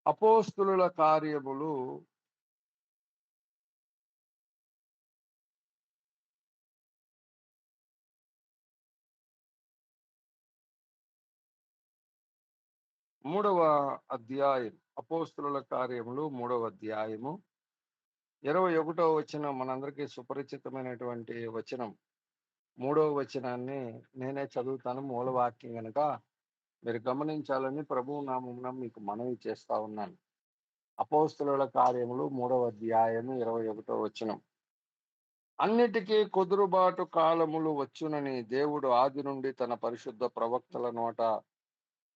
అపోస్తులుల కార్యములు 3వ అధ్యాయం. అపోస్తులుల కార్యములు 3వ అధ్యాయము 21వ వచనం మనందరికీ సుపరిచితమైనటువంటి వచనం. 3వ వచనాన్ని నేనే చదువుతాను, మూలవాక్యం గనుక మీరు గమనించాలని ప్రభువు నామమున మీకు మనవి చేస్తా ఉన్నాను. అపోస్తులుల కార్యములు 3వ అధ్యాయము 21వ వచనం. అన్నిటికీ కుదురుబాటు కాలములు వచ్చునని దేవుడు ఆది నుండి తన పరిశుద్ధ ప్రవక్తల నోట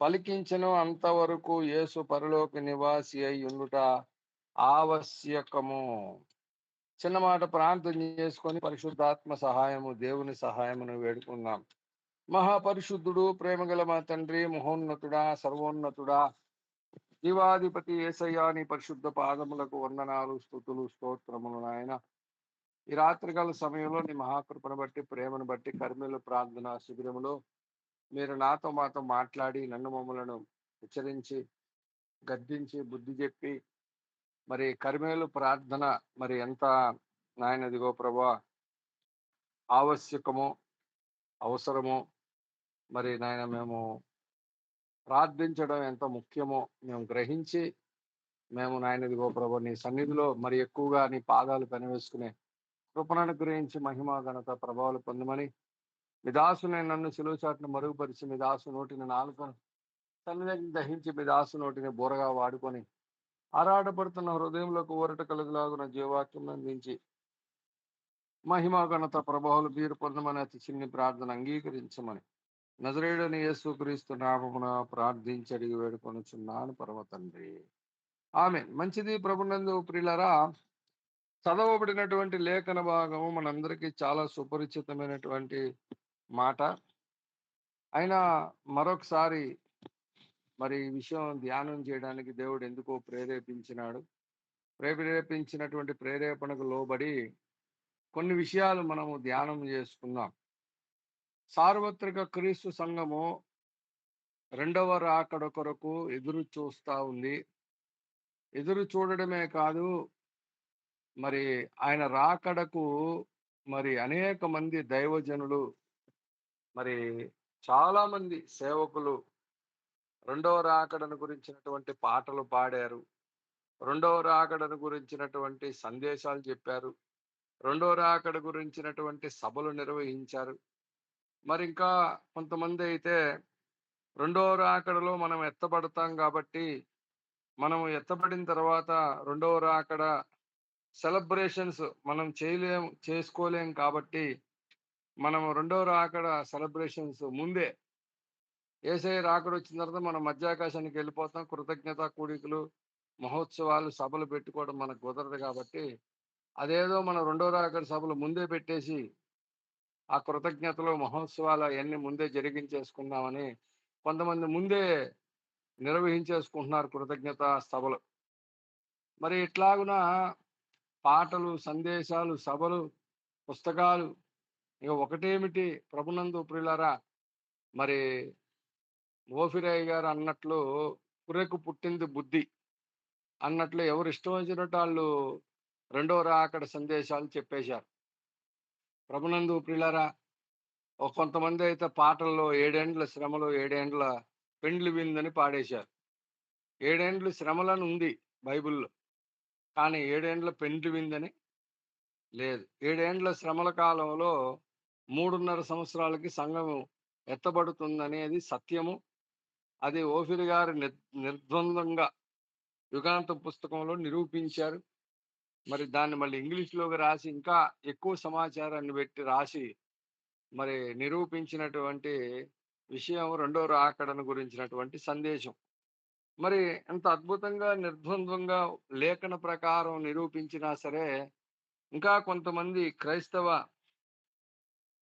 పలికించెను. అంతవరకు యేసు పరలోక నివాసి అయి ఉండుట ఆవశ్యకము. చిన్న మాట ప్రార్థన చేసుకొని పరిశుద్ధాత్మ సహాయము, దేవుని సహాయమును వేడుకుందాం. మహాపరిశుద్ధుడు, ప్రేమగల మా తండ్రి, మహోన్నతుడా, సర్వోన్నతుడా, జీవాధిపతి యేసయ్యా, నీ పరిశుద్ధ పాదములకు వందనాలు, స్తుతులు, స్తోత్రములు నాయన. ఈ రాత్రికాల సమయంలో నీ మహాకృపను బట్టి, ప్రేమను బట్టి కర్మేలు ప్రార్థన శిబిరములో మీరు నాతో మాతో మాట్లాడి నన్ను మమ్మలను హెచ్చరించి, గద్దించి, బుద్ధి చెప్పి, మరి కర్మేలు ప్రార్థన మరి ఎంత నాయనదిగో ప్రభా ఆవశ్యకమో, అవసరమో, మరి నాయన మేము ప్రార్థించడం ఎంత ముఖ్యమో మేము గ్రహించి, మేము నాయనదిగో ప్రభా నీ సన్నిధిలో మరి ఎక్కువగా నీ పాదాలు కనివేసుకునే కృపను అనుగ్రహించి మహిమ ఘనత ప్రభావాలు పొందమని, మీ దాసుని నన్ను సిలువ చాటును మరుగుపరిచి, మీ దాసు నోటిని నాలుకను సన్నిధిని దహించి, మీ దాసు నోటిని బోరగా వాడుకొని ఆరాటపడుతున్న హృదయంలోకి ఊరట కలుగులాగున జీవాక్యం అందించి మహిమ ఘనత ప్రభావాలు మీరు పొందమని అతి చిన్ని ప్రార్థన అంగీకరించమని నజరేయుడని యేసుక్రీస్తు నామమున ప్రార్థించి అడిగి వేడుకొనుచున్నాను పరమ తండ్రి. ఆమేన్. మంచిది. ప్రభునందు ప్రియులారా, చదవబడినటువంటి లేఖన భాగం మనందరికీ చాలా సుపరిచితమైనటువంటి మాట. అయినా మరొకసారి మరి ఈ విషయం ధ్యానం చేయడానికి దేవుడు ఎందుకో ప్రేరేపించినటువంటి ప్రేరేపణకు లోబడి కొన్ని విషయాలు మనము ధ్యానం చేసుకుందాం. సార్వత్రిక క్రీస్తు సంఘము రెండవ రాకడ కొరకు ఎదురు చూస్తా ఉంది. ఎదురు చూడడమే కాదు, మరి ఆయన రాకడకు మరి అనేక మంది దైవజనులు, మరి చాలా మంది సేవకులు రెండవ రాకడను గురించినటువంటి పాటలు పాడారు. రెండవ రాకడను గురించినటువంటి సందేశాలు చెప్పారు. రెండవ రాకడ గురించినటువంటి సభలు నిర్వహించారు. మరి ఇంకా కొంతమంది అయితే రెండవ రాకడలో మనం ఎత్తబడతాం కాబట్టి, మనం ఎత్తబడిన తర్వాత రెండవ రాకడ సెలబ్రేషన్స్ మనం చేసుకోలేం కాబట్టి, మనం రెండవ రాకడ సెలబ్రేషన్స్ ముందే యేసయ్య రాకడ వచ్చిన తర్వాత మనం మధ్యాకాశానికి వెళ్ళిపోతాం. కృతజ్ఞత కూడికలు, మహోత్సవాలు, సభలు పెట్టుకోవడం మనకు కుదరదు కాబట్టి, అదేదో మనం రెండో రాకడ సభలు ముందే పెట్టేసి ఆ కృతజ్ఞతలు, మహోత్సవాలు అవన్నీ ముందే జరిగించేసుకుందామని కొంతమంది ముందే నిర్వహించేసుకుంటున్నారు కృతజ్ఞత సభలు. మరి ఇట్లాగున పాటలు, సందేశాలు, సభలు, పుస్తకాలు, ఇక ఒకటేమిటి ప్రభునందు ప్రియులారా, మరి ఓఫిరాయ్ గారు అన్నట్లు పుర్రెకు పుట్టింది బుద్ధి అన్నట్లు ఎవరు ఇష్టం వచ్చినట్టు వాళ్ళు రెండో రాకడ సందేశాలు చెప్పేశారు. ప్రభునందు ప్రియులారా, కొంతమంది అయితే పాటల్లో ఏడేండ్ల శ్రమలు, ఏడేండ్ల పెండ్లి విందని పాడేశారు. ఏడేండ్లు శ్రమలని ఉంది బైబిల్లో, కానీ ఏడేండ్ల పెండ్లి విందని లేదు. ఏడేండ్ల శ్రమల కాలంలో 3.5 సంవత్సరాలకి సంఘం ఎత్తబడుతుందనేది సత్యము. అది ఓఫిర్ గారు నిర్ద్వందంగా యుగాంతం పుస్తకంలో నిరూపించారు. మరి దాన్ని మళ్ళీ ఇంగ్లీష్‌లోకి రాసి ఇంకా ఎక్కువ సమాచారాన్ని పెట్టి రాసి మరి నిరూపించినటువంటి విషయం రెండో రాకడను గురించినటువంటి సందేశం. మరి ఎంత అద్భుతంగా నిర్ద్వంద్వంగా లేఖన ప్రకారం నిరూపించినా సరే, ఇంకా కొంతమంది క్రైస్తవ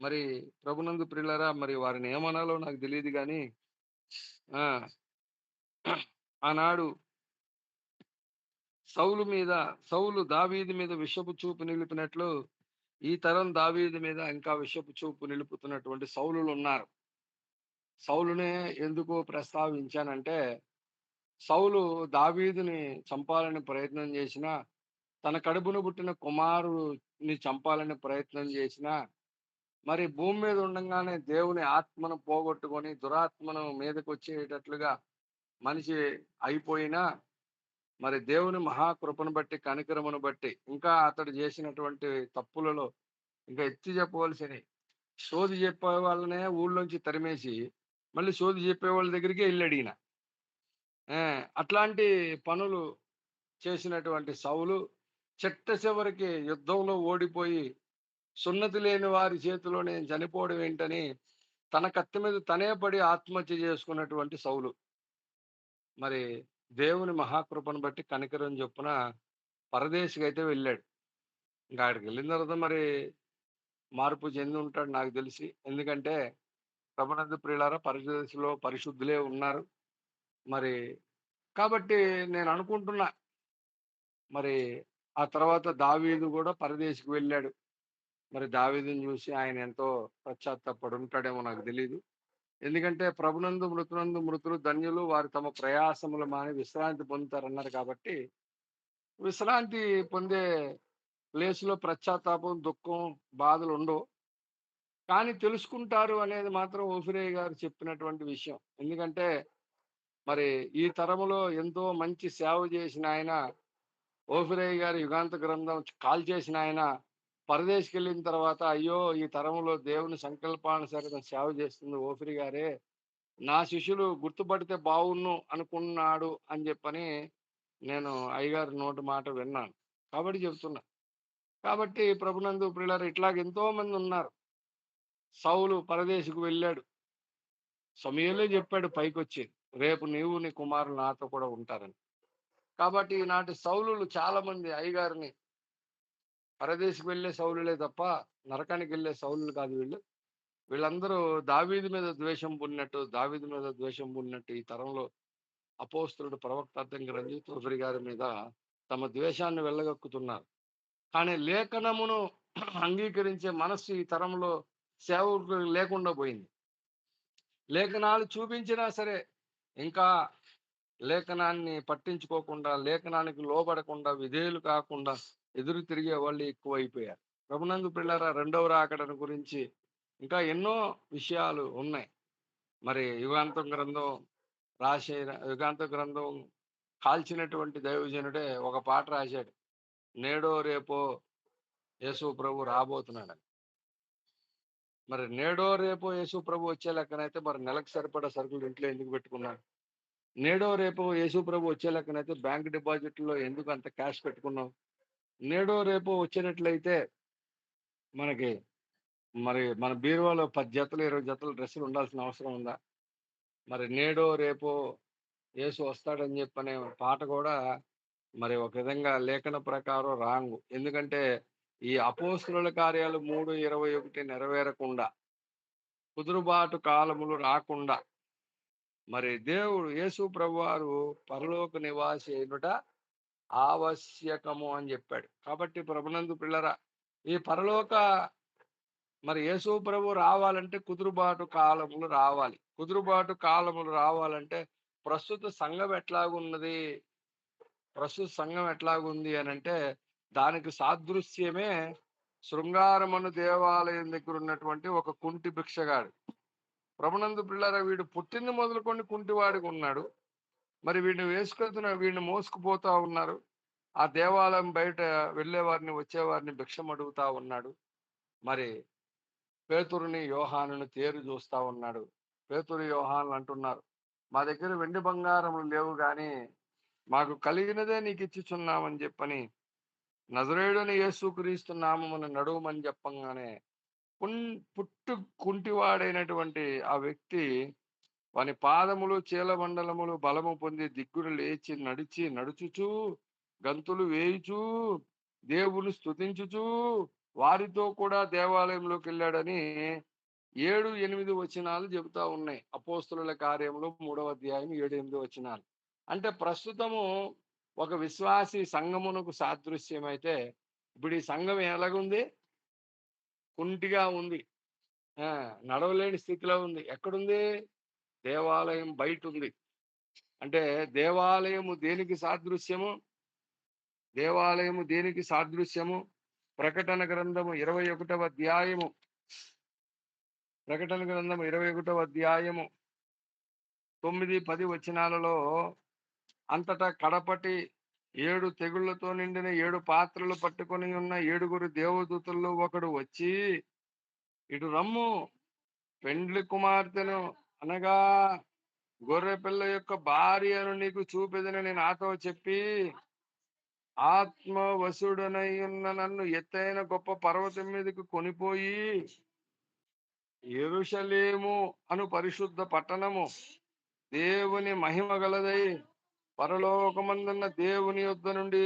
మరి ప్రభునందు ప్రియులారా, మరి వారిని ఏమనాలో నాకు తెలీదు గానీ, ఆ! ఆనాడు సౌలు దావీదు మీద విషపు చూపు నిలిపినట్లు, ఈ తరం దావీదు మీద ఇంకా విషపు చూపు నిలుపుతున్నటువంటి సౌలులున్నారు. సౌలునే ఎందుకు ప్రస్తావించానంటే, సౌలు దావీదుని చంపాలని ప్రయత్నం చేసినా, తన కడుపున పుట్టిన కుమారుని చంపాలని ప్రయత్నం చేసినా, మరి భూమి మీద ఉండంగానే దేవుని ఆత్మను పోగొట్టుకొని దురాత్మను మీదకొచ్చేటట్లుగా మనిషి అయిపోయినా, మరి దేవుని మహాకృపను బట్టి, కనికరమును బట్టి, ఇంకా అతడు చేసినటువంటి తప్పులలో ఇంకా ఎత్తి చెప్పవలసినయి. సోది చెప్పే వాళ్ళనే ఊళ్ళోంచి తరిమేసి, మళ్ళీ సోది చెప్పేవాళ్ళ దగ్గరికే ఎళ్ళాడియన. ఆ! అట్లాంటి పనులు చేసినటువంటి సౌలు చిట్ట చివరికి యుద్ధంలో ఓడిపోయి, సున్నతి లేని వారి చేతిలో నేను చనిపోవడం ఏంటని, తన కత్తి మీద తనే పడి ఆత్మహత్య చేసుకున్నటువంటి సౌలు. మరి దేవుని మహాకృపను బట్టి కనికరం చొప్పున పరదేశికైతే వెళ్ళాడు. ఇంక ఆడికెళ్ళిన తర్వాత మరి మార్పు చెంది ఉంటాడు నాకు తెలిసి. ఎందుకంటే ప్రభునందు ప్రియులారా పరదేశంలో పరిశుద్ధులే ఉన్నారు. మరి కాబట్టి నేననుకుంటున్నా, మరి ఆ తర్వాత దావీదు గూడా పరదేశికి వెళ్ళాడు. మరి దావీదుని చూసి ఆయన ఎంతో పశ్చాత్తాపపడుంటాడేమో నాకు తెలీదు. ఎందుకంటే ప్రభునందు మృతులందు మృతులు ధన్యులు వారు తమ ప్రయాసములు మాని విశ్రాంతి పొందుతారన్నారు కాబట్టి, విశ్రాంతి పొందే ప్లేస్‌లో పశ్చాత్తాపం, దుఃఖం, బాధలుండవు. కానీ తెలుసుకుంటారు అనేది మాత్రం ఓఫిరయ్య గారు చెప్పినటువంటి విషయం. ఎందుకంటే మరి ఈ తరములో ఎంతో మంచి సేవ చేసిన ఆయన, ఓఫిరయ్య గారి యుగాంత గ్రంథం కాల్చేసిన ఆయన, పరదేశికెళ్ళిన తర్వాత అయ్యో! ఈ తరములో దేవుని సంకల్పానుసారంగా సేవ చేస్తుంది ఓఫిరి గారే. నా శిష్యులు గుర్తుపడితే బావున్ను అనుకున్నాడు అని జెప్పని నేను అయ్యగారి నోటి మాట విన్నాను. కాబట్టి చెప్తున్నా. కాబట్టి ప్రభునందు ప్రియులారా ఇట్లాగ ఎంతో మందున్నారు. సౌలు పరదేశికి వెళ్ళాడు. సమూయేలే జెప్పాడు పైకొచ్చి, రేపు నీవు నీ కుమారులు నాతో కూడా ఉంటారని. కాబట్టి ఈనాటి సౌలులు చాలా మంది అయ్యగారిని పరదేశికి వెళ్ళే సౌలులే తప్ప, నరకానికెళ్ళే సౌలులు కాదు వీళ్ళు. వీళ్ళందరూ దావీదు మీద ద్వేషం పుట్టినట్టు, దావీదు మీద ద్వేషం పుట్టినట్టు ఈ తరంలో అపోస్తలుడు ప్రవక్త అద్దంకి రంజిత్ చౌదరి గారి మీద తమ ద్వేషాన్ని వెళ్ళగక్కుతున్నారు. కానీ లేఖనమును అంగీకరించే మనస్సు ఈ తరంలో సేవకులకు లేకుండా పోయింది. లేఖనాలు చూపించినా సరే, ఇంకా లేఖనాన్ని పట్టించుకోకుండా, లేఖనానికి లోబడకుండా, విధేయులు కాకుండా ఎదురు తిరిగే వాళ్ళు ఎక్కువైపోయారు. ప్రభునందు ప్రియులారా రెండవ రాకడను గురించి ఇంకా ఎన్నో విషయాలు ఉన్నాయి. మరి యుగాంతం గ్రంథం రాసిన యుగాంత గ్రంథం కాల్చినటువంటి దైవజనుడే ఒక పాట రాశాడు. నేడో రేపో యేసు ప్రభు రాబోతున్నాడని. మరి నేడో రేపో యేసు ప్రభు వచ్చే లెక్కనైతే మరి నెలకు సరిపడా సరుకులు ఇంట్లో ఎందుకు పెట్టుకున్నాడు? నేడో రేపో యేసు ప్రభు వచ్చే లెక్కనైతే బ్యాంక్ డిపాజిట్‌లో ఎందుకు అంత క్యాష్ పెట్టుకున్నావు? నేడో రేపో వచ్చినట్లయితే మనకి మరి మన బీరువాలో 10 జతలు, 20 జతలు డ్రెస్సులు ఉండాల్సిన అవసరం ఉందా? మరి నేడో రేపో యేసు వస్తాడని చెప్పనే పాట గూడా మరి ఒక విధంగా లేఖన ప్రకారం రాంగు. ఎందుకంటే ఈ అపోస్తలుల కార్యాలు 3:21 నెరవేరకుండా, కుదురుబాటు కాలములు రాకుండా, మరి దేవుడు యేసు ప్రభువారు పరలోక నివాసి అయినుట ఆవశ్యకము అని జెప్పాడు. కాబట్టి ప్రభునందు పిల్లరా, ఈ పరలోక మరి యేసు ప్రభు రావాలంటే కుదురుబాటు కాలములు రావాలి. కుదురుబాటు కాలములు రావాలంటే ప్రస్తుత సంఘం ఎట్లాగున్నది? ప్రస్తుత సంఘం ఎట్లాగుంది అనంటే, దానికి సాదృశ్యమే శృంగారమను దేవాలయం దగ్గరున్నటువంటి ఒక కుంటి భిక్షగాడు. ప్రభునందు పిల్లారా వీడు పుట్టింది మొదలుకొని కుంటివాడిగున్నాడు. మరి వీడిని మోసుకుపోతా ఉన్నారు. ఆ దేవాలయం బయట వెళ్ళేవారిని, వచ్చేవారిని భిక్షమడుగుతా ఉన్నాడు. మరి పేతురుని, యోహానుని తేరి చూస్తా ఉన్నాడు. పేతురు, యోహానులు అంటున్నారు, "మా దగ్గర వెండి బంగారములు లేవు గానీ, మాకు కలిగినదే నీకిచ్చుచున్నామని" చెప్పని నజరేయుడైన యేసుక్రీస్తు నామమున నడువమని చెప్పంగానే కున్ పుట్టు కుంటివాడైనటువంటి ఆ వ్యక్తి వాని పాదములు, చీలమండలములు బలము పొంది దిగ్గున లేచి నడుచుచూ, గంతులు వేయుచూ, దేవుని స్తుతించుచూ వారితో కూడా దేవాలయంలోకెళ్ళాడని 7, 8 వచనాలు చెబుతా ఉన్నాయి. అపోస్తలుల కార్యములు 3వ అధ్యాయం 7, 8 వచనాలు. అంటే ప్రస్తుతము ఒక విశ్వాసి సంఘమునకు సాదృశ్యమైతే, ఇప్పుడు ఈ సంఘం ఎలాగుంది? కుంటిగా ఉంది. ఆ! నడవలేని స్థితిలో ఉంది. ఎక్కడుంది? దేవాలయం బయటుంది. అంటే దేవాలయము దేనికి సాదృశ్యము? దేవాలయము దేనికి సాదృశ్యము? ప్రకటన గ్రంథము 21వ అధ్యాయము. ప్రకటన గ్రంథము 21వ అధ్యాయము 9, 10 వచనాలలో అంతటా కడపటి 7 తెగుళ్లతో నిండిన 7 పాత్రలు పట్టుకొని ఉన్న 7గురు దేవదూతల్లో ఒకడు వచ్చి, ఇటు రమ్ము, పెండ్లి కుమార్తెను అనగా గొర్రెపిల్ల యొక్క భార్యను నీకు చూపెదనని నాతో చెప్పి, ఆత్మవశుడనై ఉన్న నన్ను ఎత్తైన గొప్ప పర్వతం మీదకు కొనిపోయి, యెరూషలేము అను పరిశుద్ధ పట్టణము దేవుని మహిమ గలదై పరలోకమందున్న దేవుని యొద్ద నుండి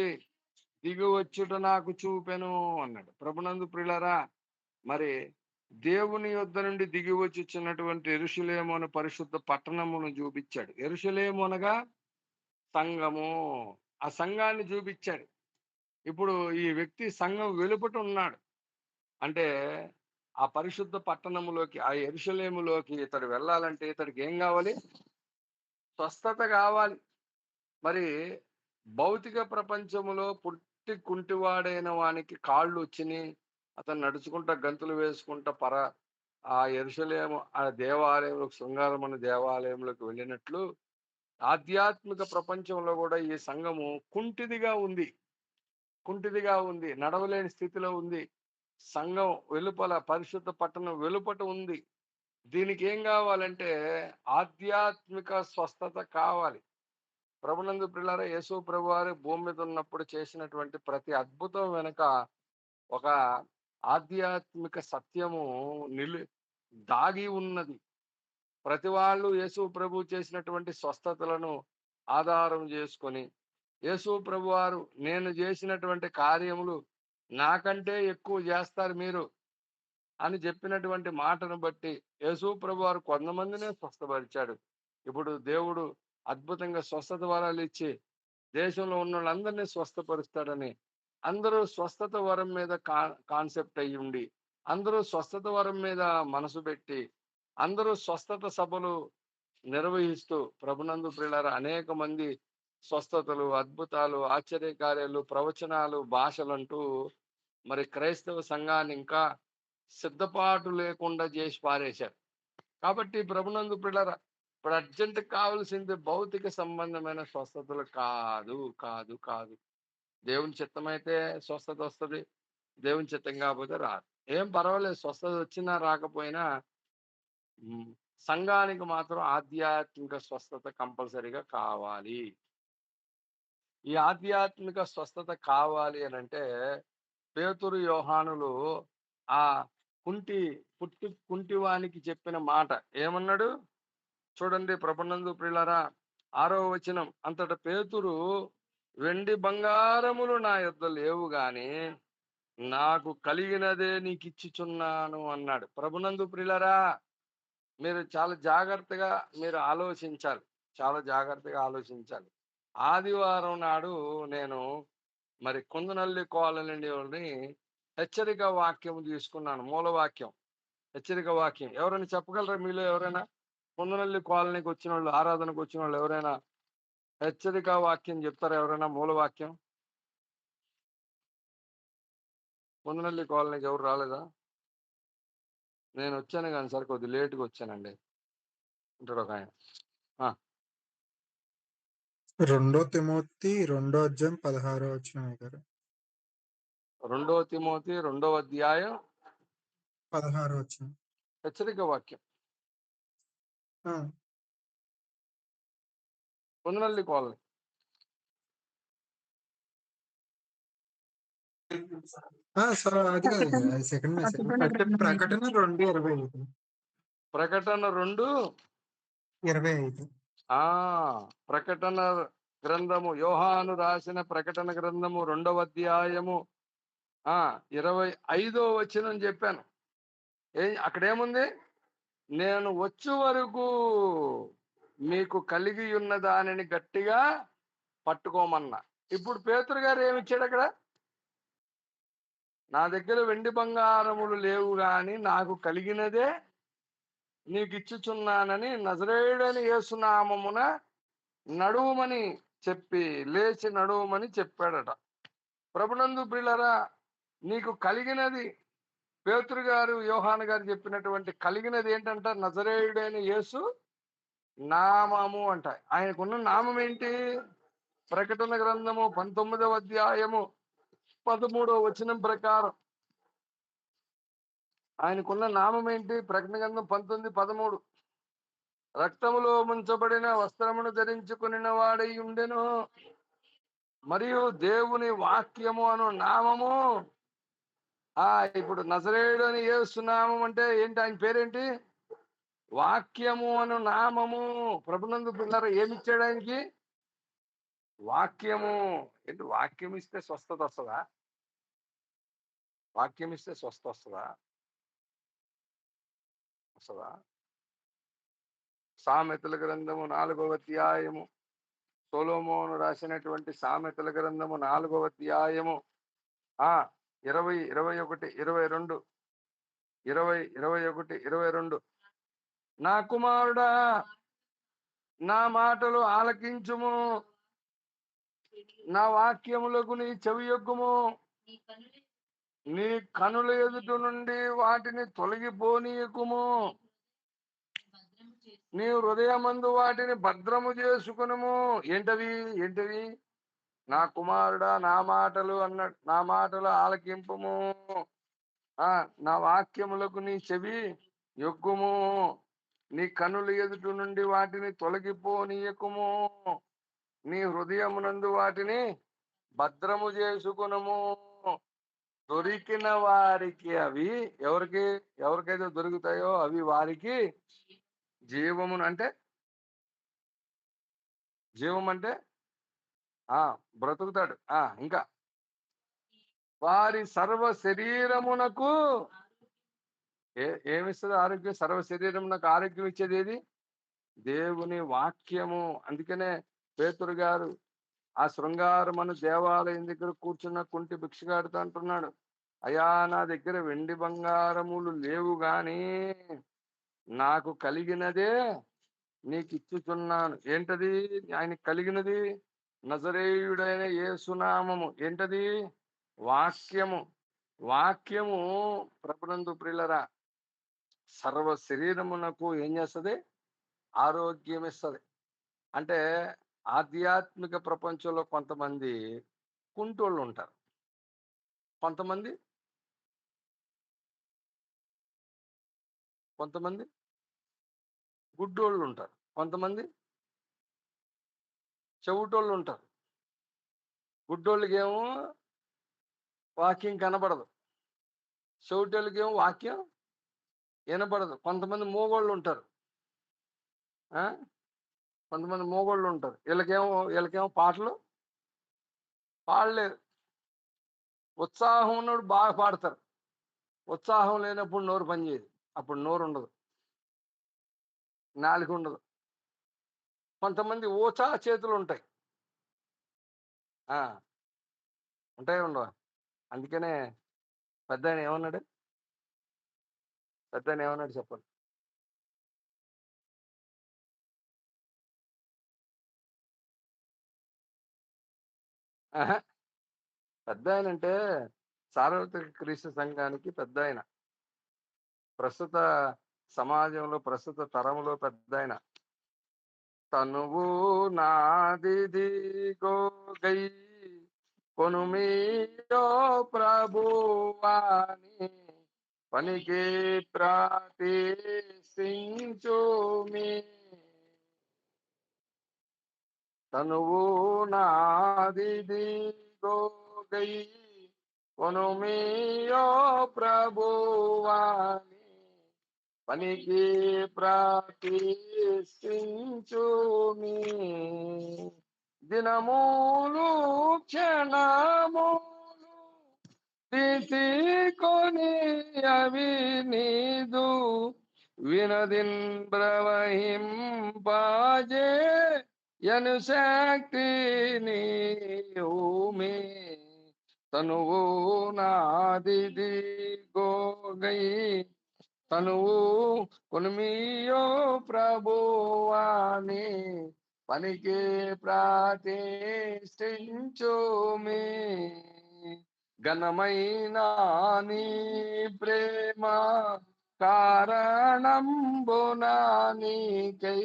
దిగివచ్చుట నాకు చూపెను అన్నాడు. ప్రభునందు ప్రియులారా, మరి దేవుని యొద్ద నుండి దిగి వచ్చుచున్నటువంటి యెరూషలేము అనే పరిశుద్ధ పట్టణమును చూపించాడు. యెరూషలేము అనగా సంఘము. ఆ సంఘాన్ని చూపించాడు. ఇప్పుడు ఈ వ్యక్తి సంఘం వెలుపట ఉన్నాడు. అంటే ఆ పరిశుద్ధ పట్టణములోకి, ఆ యెరూషలేములోకి ఇతడు వెళ్ళాలంటే ఇతడికి ఏం కావాలి? స్వస్థత కావాలి. మరి భౌతిక ప్రపంచములో పుట్టి కుంటివాడైన వానికి కాళ్ళు వచ్చినాయి, అతను నడుచుకుంటా గంతులు వేసుకుంటా ఆ యెరూషలేము ఆ దేవాలయంలో, శృంగారమన్న దేవాలయంలోకి వెళ్ళినట్లు ఆధ్యాత్మిక ప్రపంచంలో కూడా ఈ సంఘము కుంటిదిగా ఉంది. కుంటిదిగా ఉంది, నడవలేని స్థితిలో ఉంది. సంఘం వెలుపల, పరిశుద్ధ పట్టణం వెలుపట ఉంది. దీనికి ఏం కావాలంటే ఆధ్యాత్మిక స్వస్థత కావాలి. ప్రభునందు ప్రియులారా, యేసు ప్రభువారు భూమి మీద ఉన్నప్పుడు చేసినటువంటి ప్రతి అద్భుతం వెనుక ఒక ఆధ్యాత్మిక సత్యము దాగి ఉన్నది. ప్రతి వాళ్ళు యేసు ప్రభు చేసినటువంటి స్వస్థతలను ఆధారం చేసుకొని, యేసు ప్రభువారు నేను చేసినటువంటి కార్యములు నాకంటే ఎక్కువ చేస్తారు మీరు అని చెప్పినటువంటి మాటను బట్టి యేసు ప్రభువారు కొంతమందినే స్వస్థపరిచాడు. ఇప్పుడు దేవుడు అద్భుతంగా స్వస్థత వరాలు ఇచ్చి దేశంలో ఉన్న వాళ్ళందరినీ స్వస్థపరుస్తాడని అందరూ స్వస్థత వరం మీద కాన్సెప్ట్ అయ్యి ఉండి, అందరూ స్వస్థత వరం మీద మనసు పెట్టి, అందరూ స్వస్థత సభలు నిర్వహిస్తూ ప్రభునందు ప్రియులారా అనేక మంది స్వస్థతలు, అద్భుతాలు, ఆశ్చర్యకార్యాలు, ప్రవచనాలు, భాషలంటూ మరి క్రైస్తవ సంఘాన్ని ఇంకా సిద్ధపాటు లేకుండా చేసి పారేశారు. కాబట్టి ప్రభునందు ప్రియులారా, ఇప్పుడు అర్జెంట్ కావాల్సింది భౌతిక సంబంధమైన స్వస్థతలు కాదు, కాదు, కాదు. దేవుని చిత్తమైతే స్వస్థత వస్తుంది, దేవుని చిత్తం కాకపోతే రాదు. ఏం పర్వాలేదు, స్వస్థత వచ్చినా రాకపోయినా సంఘానికి మాత్రం ఆధ్యాత్మిక స్వస్థత కంపల్సరీగా కావాలి. ఈ ఆధ్యాత్మిక స్వస్థత కావాలి అని అంటే పేతురు, యోహానులు ఆ కుంటివానికి చెప్పిన మాట ఏమన్నాడు చూడండి. ప్రభునందు ప్రియులారా, 6వ వచనం, అంతట పేతురు, వెండి బంగారములు నా యొద్ద లేవు గాని నాకు కలిగినదే నీకు ఇచ్చుచున్నాను అన్నాడు. ప్రభునందు ప్రియులారా, మీరు చాలా జాగ్రత్తగా ఆలోచించాలి. చాలా జాగ్రత్తగా ఆలోచించాలి. ఆదివారం నాడు నేను మరి కుందనల్లి కాలనీలోని హెచ్చరిక వాక్యం తీసుకున్నాను. మూలవాక్యం, హెచ్చరిక వాక్యం. ఎవరైనా చెప్పగలరా మీలో ఎవరైనా? కుందనల్లి కాలనీకి వచ్చిన వాళ్ళు, ఆరాధనకు వచ్చిన వాళ్ళు ఎవరైనా హెచ్చరిక వాక్యం చెప్తారా? ఎవరైనా మూలవాక్యం? కుందనల్లి కాలనీకి ఎవరు రాలేదా? నేను వచ్చాను కానీ సార్ కొద్దిగా లేటుగా వచ్చానండి అంటాడు ఒక ఆయన. 2 తిమోతి 2వ అధ్యాయం 16వ వచనం గారు. 2 తిమోతి 2వ అధ్యాయం 16వ వచనం హెచ్చరిక వాక్యం. ఆ, కుందనల్లి కాలనీ. సార్ అది కాదండి, అది సెకండ్ మెసేజ్. ప్రకటన 2:25. ప్రకటన 2:25. ప్రకటన గ్రంథము, యోహాను రాసిన ప్రకటన గ్రంథము 2వ అధ్యాయము 25వ వచనం చెప్పాను. అక్కడేముంది? నేను వచ్చు వరకు మీకు కలిగి ఉన్న దానిని గట్టిగా పట్టుకోమన్నా. ఇప్పుడు పేతురు గారు ఏమిచ్చాడు అక్కడ? నా దగ్గర వెండి బంగారములు లేవు గాని నాకు కలిగినదే నీకు ఇచ్చుచున్నానని నజరేయుడైన యేసు నామమున నడువుమని చెప్పి లేచి నడువుమని చెప్పాడట. ప్రభునందు ప్రియులారా, నీకు కలిగినది, పేతురు గారు యోహాను గారు చెప్పినటువంటి కలిగినది ఏంటంట? నజరేయుడైన యేసు నామము అంట. ఆయనకున్న నామం ఏంటి? ప్రకటన గ్రంథము 19వ అధ్యాయము 13వ వచనం ప్రకారం ఆయనకున్న నామం ఏంటి? ప్రకటన గ్రంథం 19:13. రక్తములో ముంచబడిన వస్త్రమును ధరించుకుని వాడై ఉండెను, మరియు దేవుని వాక్యము అను నామము. ఇప్పుడు నజరేయుడు అని యేసు నామం అంటే ఏంటి? ఆయన పేరేంటి? వాక్యము అను నామము. ప్రభునందు పిల్లలు ఏమిచ్చాడు ఆయనకి? వాక్యము. ఏంటి? వాక్యం ఇస్తే స్వస్థత వస్తుందా? వాక్యం ఇస్తే స్వస్థ వస్తుందా? సామెతల గ్రంథము 4వ అధ్యాయము, సొలొమోను రాసినటువంటి సామెతల గ్రంథము 4వ అధ్యాయము 20, 21, 22, 20, 21, 22. నా కుమారుడా, నా మాటలు ఆలకించుము, నా వాక్యములకు నీ చెవియొగ్గుము. నీ కనుల ఎదుట నుండి వాటిని తొలగిపోనీయకుము. నీ హృదయమందు వాటిని భద్రము చేసుకునుము. ఏంటవి? నా కుమారుడా, నా మాటలు అన్నాడు. నా మాటలు ఆలకింపుము, నా వాక్యములకు నీ చెవి యొగ్గుము. నీ కనుల ఎదుట నుండి వాటిని తొలగిపోనీయకుము. నీ హృదయమునందు వాటిని భద్రము చేసుకునము. దొరికిన వారికి అవి, ఎవరికైతే దొరుకుతాయో అవి వారికి జీవమును. అంటే జీవం అంటే బ్రతుకుతాడు. ఇంకా వారి సర్వ శరీరమునకు ఏమిస్తుంది? ఆరోగ్యం. సర్వ శరీరమునకు ఆరోగ్యం ఇచ్చేది ఏది? దేవుని వాక్యము. అందుకనే పేతురు గారు ఆ శృంగారమను దేవాలయం దగ్గర కూర్చున్న కుంటి భిక్షగాడితో అంటున్నాడు, అయ్యా, నా దగ్గర వెండి బంగారములు లేవు గాని నాకు కలిగినదే నీకు ఇచ్చుచున్నాను. ఏంటది ఆయనకి కలిగినది? నజరేయుడైన యేసునామము. ఏంటది? వాక్యము. వాక్యము ప్రభునందు ప్రియులరా, సర్వ శరీరమునకు ఏం చేస్తుంది? ఆరోగ్యం ఇస్తుంది. అంటే ఆధ్యాత్మిక ప్రపంచంలో కొంతమంది కుంటోళ్ళు ఉంటారు, కొంతమంది గుడ్డోళ్ళు ఉంటారు, కొంతమంది చెవుటోళ్ళు ఉంటారు. గుడ్డోళ్ళకేమో వాక్యం కనబడదు, చెవిటోళ్ళకేమో వాక్యం వినపడదు. కొంతమంది మోగోళ్ళు ఉంటారు, వీళ్ళకేమో పాటలు పాడలేరు. ఉత్సాహం ఉన్నప్పుడు బాగా పాడతారు, ఉత్సాహం లేనప్పుడు నోరు పనిచేయదు. అప్పుడు నోరు ఉండదు, నాలుక ఉండదు. కొంతమంది ఊచా చేతులు ఉంటాయి, ఉంటాయి ఉండవు. అందుకనే పెద్ద ఆయన ఏమన్నాడు చెప్పండి? పెద్ద ఆయన అంటే సార్వత్రిక క్రీస్తు సంఘానికి పెద్ద ఆయన, ప్రస్తుత సమాజంలో, ప్రస్తుత తరంలో పెద్ద ఆయన. తనువు నాదిదిగో గై కొనుమీయో ప్రభువాని పనికి ప్రార్థించుమి. తనువు నాదిదిగో గై కొనుమీయో ప్రభువాని పనికి ప్రార్థించుమి. దినములు క్షణములు తీసుకొని అవి నీదు వినదిన్ ప్రవహింపజే యను శక్తిని ఊమి. తనువు నాదిదిగో గై తనువు కొనుమీయో ప్రభువాని పనికి ప్రతిష్ఠించుమి. ఘనమైన నీ ప్రేమ కారణంబున నీకై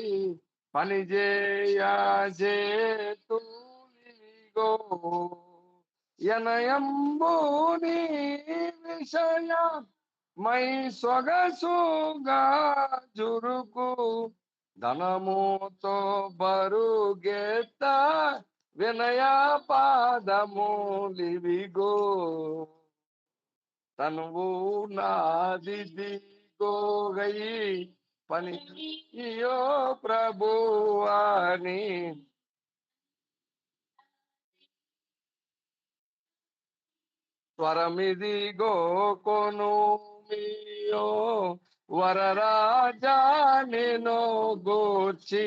పనిచేయజేతులిగో. యనయంబుని విషయ మై సొగసుగా జురుకు ధనముతో బరుగెత్త వినయ పాదములివిగో. తనువు నాదిగోగై పని యో ప్రభువాని స్వరమిదిగో కొను మీయో వరరాజా నేను గూర్చి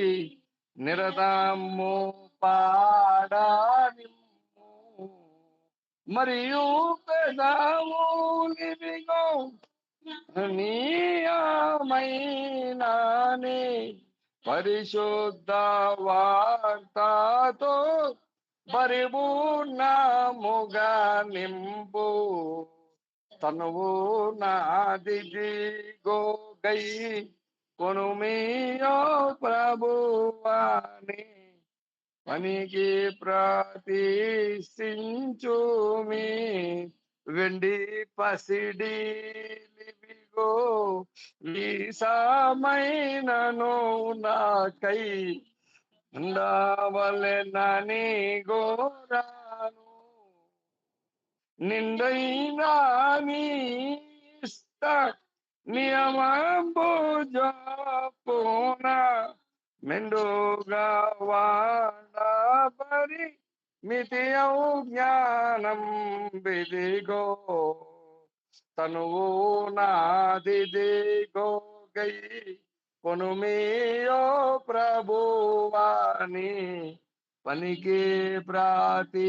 నిరతము పాడానిమ్ము. మరియు పెదవులివిగో నీయమైనాని పరిశుద్ధ వార్తతో పరిపూర్ణముగా నింపు. తనువు నాదిగో గై కొనుమియో ప్రభువాని పనికి ప్రతిష్ఠించుమి. వెండి పసిడిలివిగో లీసమైనను నాకై ఉండవలెనని గోరాను. నిండైనా నీ ఇష్ట నియమంబు జపున మెండుగా వాడబరి మితియౌ జ్ఞానం బిదిగో. తనువు నాదిగో గై కొనుమియో ప్రభువాని పనికి ప్రతిష్ఠించుమి.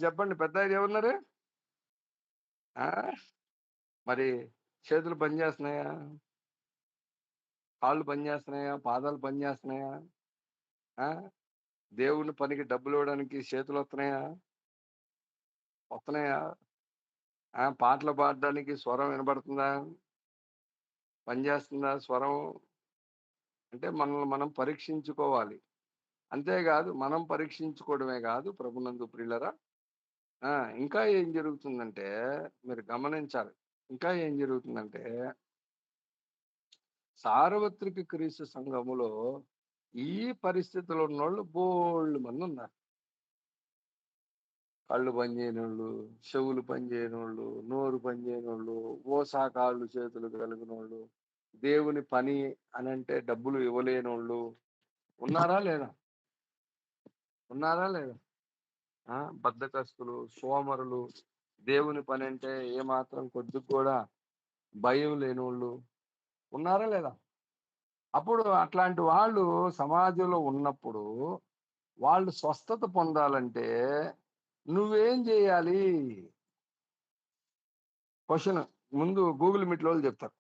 చెప్పండి, పెద్ద ఏమన్నారు? మరి చేతులు పనిచేస్తున్నాయా? కాళ్ళు పనిచేస్తున్నాయా? పాదాలు పనిచేస్తున్నాయా? దేవుని పనికి డబ్బులు ఇవ్వడానికి చేతులు వస్తున్నాయా? పాటలు పాడడానికి స్వరం వినబడుతుందా? పనిచేస్తుందా స్వరం? అంటే మనల్ని మనం పరీక్షించుకోవాలి. అంతేకాదు, మనం పరీక్షించుకోవడమే కాదు ప్రభునందు ప్రియులరా, ఇంకా ఏం జరుగుతుందంటే మీరు గమనించాలి. ఇంకా ఏం జరుగుతుందంటే సార్వత్రిక క్రీస్తు సంఘములో ఈ పరిస్థితుల్లో ఉన్నోళ్ళు బోళ్ళు మంది ఉన్నారు. కళ్ళు పనిచేయనోళ్ళు, చెవులు పనిచేయనోళ్ళు, నోరు పనిచేయనోళ్ళు, ఓసాకాళ్ళు చేతులు కలిగినోళ్ళు, దేవుని పని అని అంటే డబ్బులు ఇవ్వలేనోళ్ళు ఉన్నారా లేదా? బద్ధకస్తులు, సోమరులు, దేవుని పని అంటే ఏమాత్రం కొద్దిగా కూడా భయం లేనోళ్ళు ఉన్నారా లేదా? అప్పుడు అట్లాంటి వాళ్ళు సమాజంలో ఉన్నప్పుడు వాళ్ళు స్వస్థత పొందాలంటే నువ్వేం చేయాలి? క్వశ్చన్ ముందు గూగుల్ మీట్ లో చెప్తారు.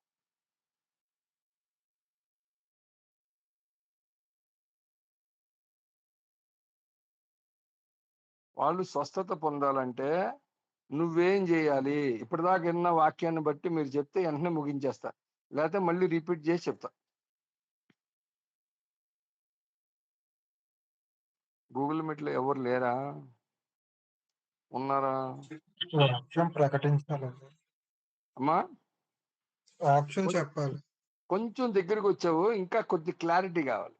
వాళ్ళు స్వస్థత పొందాలంటే నువ్వేం చేయాలి? ఇప్పటిదాకా విన్న వాక్యాన్ని బట్టి మీరు చెప్తే వెంటనే ముగించేస్తా, లేకపోతే మళ్ళీ రిపీట్ చేసి చెప్తా. గూగుల్ మీట్ లో ఎవరు లేరా? ఉన్నారా? ప్రకటించాలి అమ్మా, ఆప్షన్ చెప్పాలి. కొంచెం దగ్గరికి వచ్చావు, ఇంకా కొద్ది క్లారిటీ కావాలి.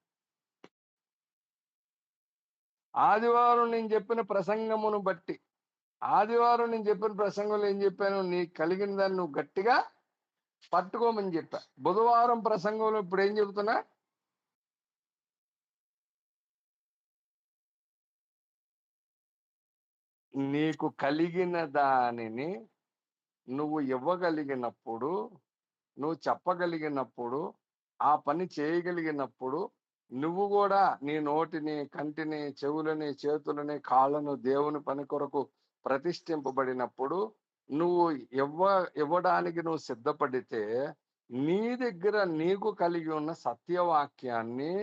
ఆదివారం నేను చెప్పిన ప్రసంగమును బట్టి, ఆదివారం నేను చెప్పిన ప్రసంగంలో ఏం చెప్పాను? నీకు కలిగిన దాన్ని నువ్వు గట్టిగా పట్టుకోమని చెప్పా. బుధవారం ప్రసంగంలో ఇప్పుడు ఏం చెబుతున్నా? నీకు కలిగిన దానిని నువ్వు ఇవ్వగలిగినప్పుడు, నువ్వు చెప్పగలిగినప్పుడు, ఆ పని చేయగలిగినప్పుడు, నువ్వు కూడా నీ నోటిని, కంటిని, చెవులని, చేతులని, కాళ్ళను దేవుని పని కొరకు ప్రతిష్ఠింపబడినప్పుడు నువ్వు ఇవ్వడానికి నువ్వు సిద్ధపడితే నీ దగ్గర నీకు కలిగి ఉన్న సత్యవాక్యాన్ని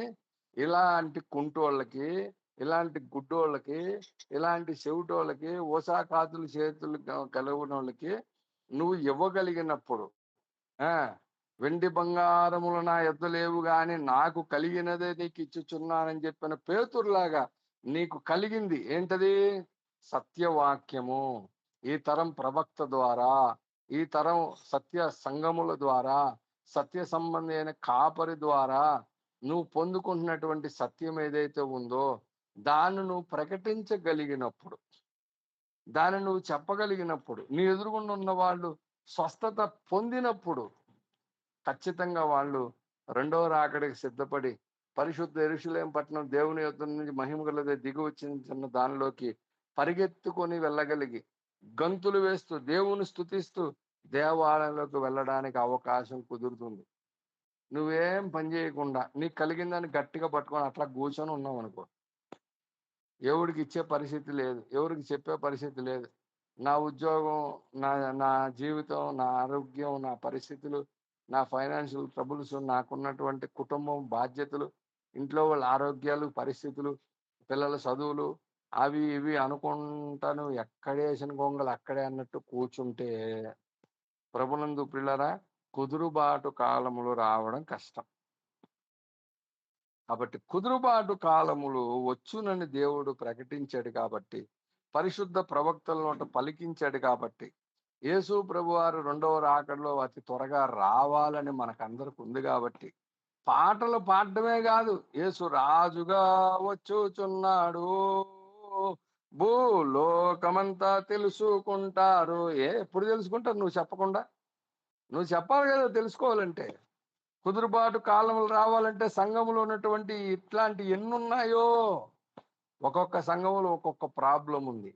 ఇలాంటి కుంటోళ్ళకి, ఇలాంటి గుడ్డోళ్ళకి, ఇలాంటి చెవిటోళ్ళకి, ఓసాకాతులు చేతులు కలవనోళ్ళకి నువ్వు ఇవ్వగలిగినప్పుడు, ఆ వెండి బంగారములు నా యొద్ద లేవు గాని నాకు కలిగినదే నీకు ఇచ్చుచున్నానని చెప్పిన పేతురులాగా నీకు కలిగింది ఏంటది? సత్యవాక్యము. ఈ తరం ప్రవక్త ద్వారా, ఈ తరం సత్య సంఘముల ద్వారా, సత్య సంబంధి అయిన కాపరి ద్వారా నువ్వు పొందుకుంటున్నటువంటి సత్యం ఏదైతే ఉందో దాన్ని నువ్వు ప్రకటించగలిగినప్పుడు, దాన్ని నువ్వు చెప్పగలిగినప్పుడు, నీ ఎదురుగుండా ఉన్న వాళ్ళు స్వస్థత పొందినప్పుడు ఖచ్చితంగా వాళ్ళు రెండవ రాకడికి సిద్ధపడి పరిశుద్ధ యెరూషలేము పట్టణం దేవుని యొద్ద నుంచి మహిమ గలదే దిగి వచ్చిన దానిలోకి పరిగెత్తుకొని వెళ్ళగలిగి గంతులు వేస్తూ దేవుని స్తుతిస్తూ దేవాలయంలోకి వెళ్ళడానికి అవకాశం కుదురుతుంది. నువ్వేం పని చేయకుండా నీకు కలిగిందని గట్టిగా పట్టుకొని అట్లా కూర్చొని ఉన్నావు అనుకో, ఎవరికి ఇచ్చే పరిస్థితి లేదు, ఎవరికి చెప్పే పరిస్థితి లేదు. నా ఉద్యోగం, నా నా జీవితం, నా ఆరోగ్యం, నా పరిస్థితులు, నా ఫైనాన్షియల్ ట్రబుల్స్, నాకున్నటువంటి కుటుంబం బాధ్యతలు, ఇంట్లో వాళ్ళ ఆరోగ్యాలు, పరిస్థితులు, పిల్లల చదువులు, అవి ఇవి అనుకుంటాను ఎక్కడేసిన గొంగలు అక్కడే అన్నట్టు కూర్చుంటే ప్రభునందు పిల్లరా కుదురుబాటు కాలములు రావడం కష్టం. కాబట్టి కుదురుబాటు కాలములు వచ్చునని దేవుడు ప్రకటించాడు కాబట్టి, పరిశుద్ధ ప్రవక్తల నోట పలికించాడు కాబట్టి, యేసు ప్రభువారు రెండవ రాకడలో అతి త్వరగా రావాలని మనకందరికి ఉంది కాబట్టి, పాటలు పాడడమే కాదు, యేసు రాజుగా వచ్చుచున్నాడు, భూలోకమంతా తెలుసుకుంటారు. ఎప్పుడు తెలుసుకుంటారు? నువ్వు చెప్పకుండా? నువ్వు చెప్పాలి కదా తెలుసుకోవాలంటే. కుదురుబాటు కాలములు రావాలంటే సంఘములో ఉన్నటువంటి ఇట్లాంటి ఎన్నున్నాయో, ఒక్కొక్క సంఘములో ఒక్కొక్క ప్రాబ్లం ఉంది.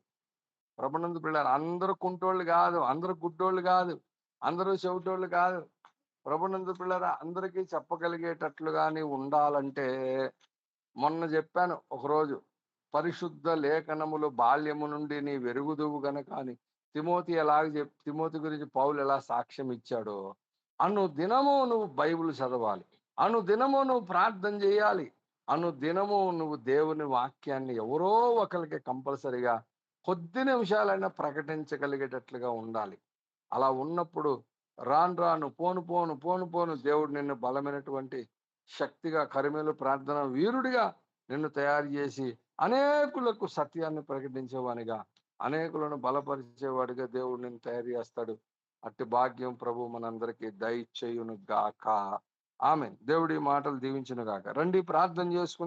ప్రభునందు పిల్లలు అందరూ కుంటోళ్ళు కాదు, అందరూ గుడ్డోళ్ళు కాదు, అందరూ చెవిటోళ్ళు కాదు. ప్రభునందు పిల్లరా అందరికీ చెప్పగలిగేటట్లుగాని ఉండాలంటే, మొన్న చెప్పాను ఒకరోజు, పరిశుద్ధ లేఖనములు బాల్యము నుండి నీ వెరుగుదువు గనక అని తిమోతి తిమోతి గురించి పౌలు ఎలా సాక్ష్యం ఇచ్చాడో, అను దినము నువ్వు బైబిల్ చదవాలి, అను దినము నువ్వు ప్రార్థన చేయాలి, అను దినము నువ్వు దేవుని వాక్యాన్ని ఎవరో ఒకరికి కంపల్సరిగా కొద్ది నిమిషాలైనా ప్రకటించగలిగేటట్లుగా ఉండాలి. అలా ఉన్నప్పుడు రాను రాను పోను పోను పోను పోను దేవుడు నిన్ను బలమైనటువంటి శక్తిగా, కరిమేలు ప్రార్థన వీరుడిగా నిన్ను తయారు చేసి అనేకులకు సత్యాన్ని ప్రకటించేవానిగా, అనేకులను బలపరిచేవాడిగా దేవుడు నిన్ను తయారు చేస్తాడు. అట్టి భాగ్యం ప్రభు మనందరికీ దయచేయును గాక. ఆమేన్. దేవుడి మాటలు దీవించును గాక. రండి ప్రార్థన చేసుకుందాం.